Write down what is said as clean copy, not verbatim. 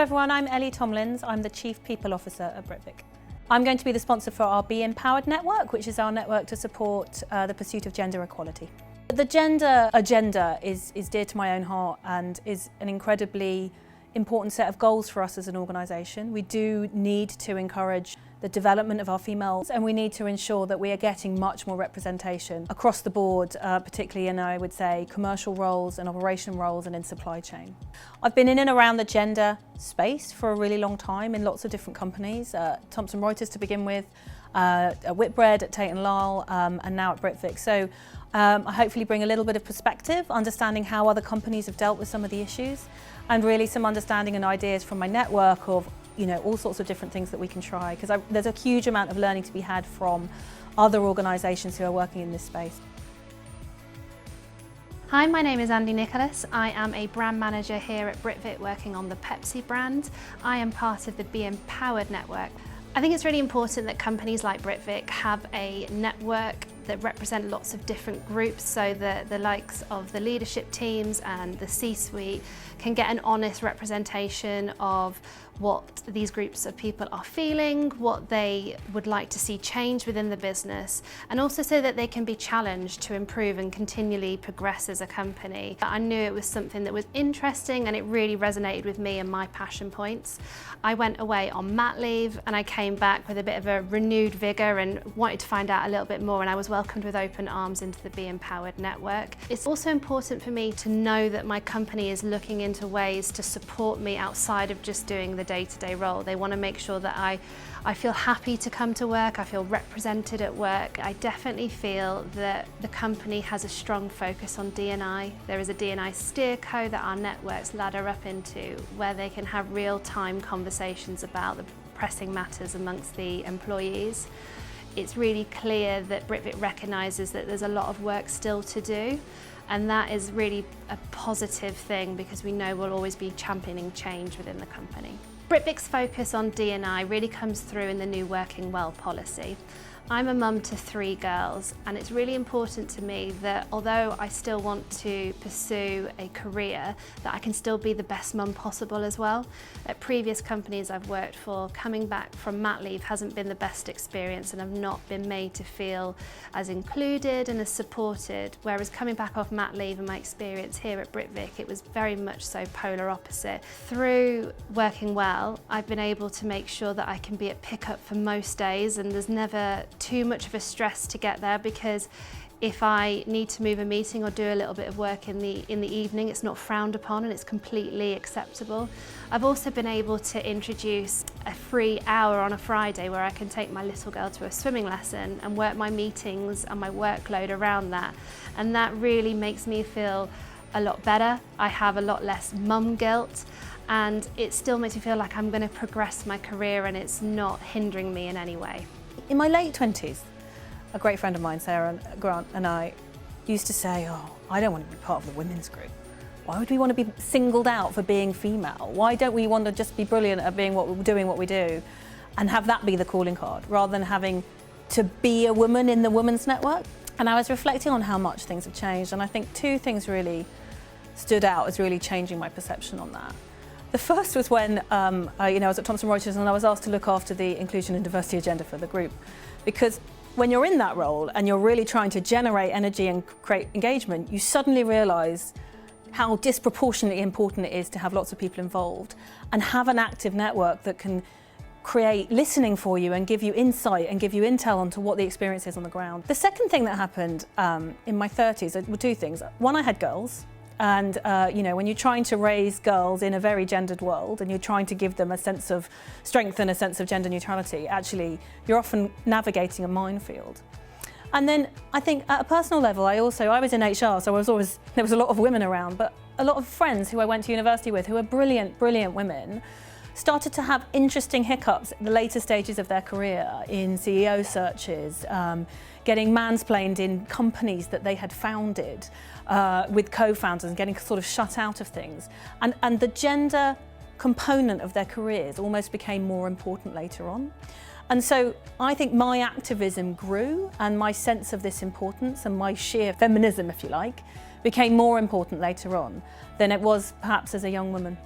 everyone, I'm Ellie Tomlins. I'm the Chief People Officer at Britvic. I'm going to be the sponsor for our Be Empowered network, which is our network to support the pursuit of gender equality. The gender agenda is dear to my own heart and is an incredibly important set of goals for us as an organisation. We do need to encourage the development of our females, and we need to ensure that we are getting much more representation across the board, particularly in, I would say, commercial roles and operation roles and in supply chain. I've been in and around the gender space for a really long time in lots of different companies, Thomson Reuters to begin with, at Whitbread, at Tate & Lyle, and now at Britvic. So I hopefully bring a little bit of perspective, understanding how other companies have dealt with some of the issues, and really some understanding and ideas from my network of all sorts of different things that we can try, because there's a huge amount of learning to be had from other organisations who are working in this space. Hi, my name is Andi Nicholas. I am a brand manager here at Britvic working on the Pepsi brand. I am part of the Be Empowered network. I think it's really important that companies like Britvic have a network that represent lots of different groups, so that the likes of the leadership teams and the C-suite can get an honest representation of what these groups of people are feeling, what they would like to see change within the business, and also so that they can be challenged to improve and continually progress as a company. I knew it was something that was interesting and it really resonated with me and my passion points. I went away on mat leave and I came back with a bit of a renewed vigour and wanted to find out a little bit more, and I was welcomed with open arms into the Be Empowered network. It's also important for me to know that my company is looking into ways to support me outside of just doing the day-to-day role. They want to make sure that I feel happy to come to work, I feel represented at work. I definitely feel that the company has a strong focus on D&I. There is a D&I steerco that our networks ladder up into, where they can have real-time conversations about the pressing matters amongst the employees. It's really clear that Britvic recognises that there's a lot of work still to do, and that is really a positive thing because we know we'll always be championing change within the company. Britvic's focus on D&I really comes through in the new Working Well policy. I'm a mum to 3 girls, and it's really important to me that although I still want to pursue a career, that I can still be the best mum possible as well. At previous companies I've worked for, coming back from mat leave hasn't been the best experience, and I've not been made to feel as included and as supported, whereas coming back off mat leave and my experience here at Britvic, it was very much so polar opposite. Through Working Well, I've been able to make sure that I can be at pickup for most days, and there's never too much of a stress to get there, because if I need to move a meeting or do a little bit of work in the evening, it's not frowned upon and it's completely acceptable. I've also been able to introduce a free hour on a Friday where I can take my little girl to a swimming lesson and work my meetings and my workload around that, and that really makes me feel a lot better. I have a lot less mum guilt, and it still makes me feel like I'm going to progress my career and it's not hindering me in any way. In my late 20s, a great friend of mine, Sarah Grant, and I used to say, oh, I don't want to be part of the women's group. Why would we want to be singled out for being female? Why don't we want to just be brilliant at doing what we do and have that be the calling card, rather than having to be a woman in the women's network? And I was reflecting on how much things have changed, and I think 2 things really stood out as really changing my perception on that. The first was when I was at Thomson Reuters and I was asked to look after the inclusion and diversity agenda for the group. Because when you're in that role and you're really trying to generate energy and create engagement, you suddenly realise how disproportionately important it is to have lots of people involved and have an active network that can create listening for you and give you insight and give you intel onto what the experience is on the ground. The second thing that happened in my 30s were 2 things. One, I had girls. And when you're trying to raise girls in a very gendered world and you're trying to give them a sense of strength and a sense of gender neutrality, actually you're often navigating a minefield. And then I think at a personal level, I was in HR, so there was a lot of women around, but a lot of friends who I went to university with who were brilliant women started to have interesting hiccups at the later stages of their career in CEO searches, getting mansplained in companies that they had founded with co-founders and getting sort of shut out of things. And the gender component of their careers almost became more important later on. And so I think my activism grew, and my sense of this importance and my sheer feminism, if you like, became more important later on than it was perhaps as a young woman.